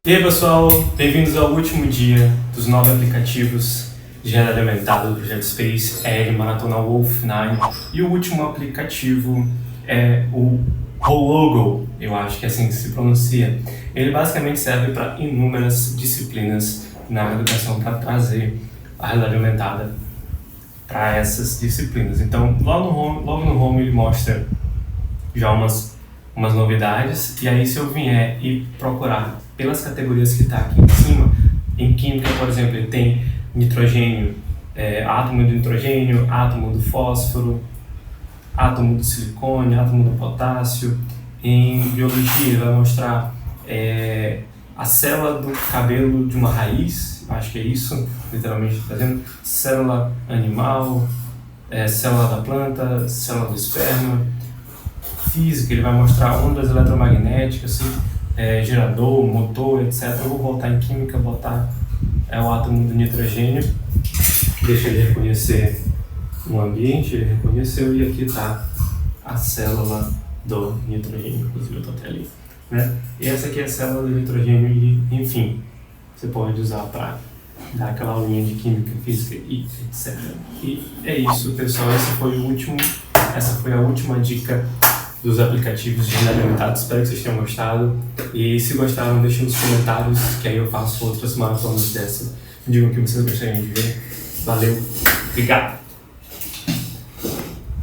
E aí pessoal, bem-vindos ao último dia dos 9 aplicativos de realidade aumentada do Projeto Space, ele Maratona Wolf 9, e o último aplicativo é o Hologo, eu acho que é assim que se pronuncia. Ele basicamente serve para inúmeras disciplinas na educação para trazer a realidade aumentada para essas disciplinas. Então, logo no home ele mostra já umas novidades, e aí se eu vier e procurar pelas categorias que está aqui em cima, em química, por exemplo, ele tem nitrogênio, átomo de nitrogênio, átomo do fósforo, átomo do silicone, átomo do potássio. Em biologia ele vai mostrar a célula do cabelo de uma raiz, acho que é isso, literalmente fazendo, célula animal, célula da planta, célula do esperma. Física, ele vai mostrar ondas eletromagnéticas, gerador, motor, etc. Eu vou voltar em química, botar o átomo do nitrogênio, deixa ele reconhecer no ambiente, ele reconheceu, e aqui está a célula do nitrogênio, inclusive eu estou até ali, né? E essa aqui é a célula do nitrogênio e, enfim, você pode usar para dar aquela aulinha de química, física e etc. E é isso, pessoal, essa foi a última dica dos aplicativos de realidade aumentada. Espero que vocês tenham gostado, e se gostaram, deixem nos comentários, que aí eu faço outras maratonas dessa. Digam o que vocês gostariam de ver. Valeu, obrigado!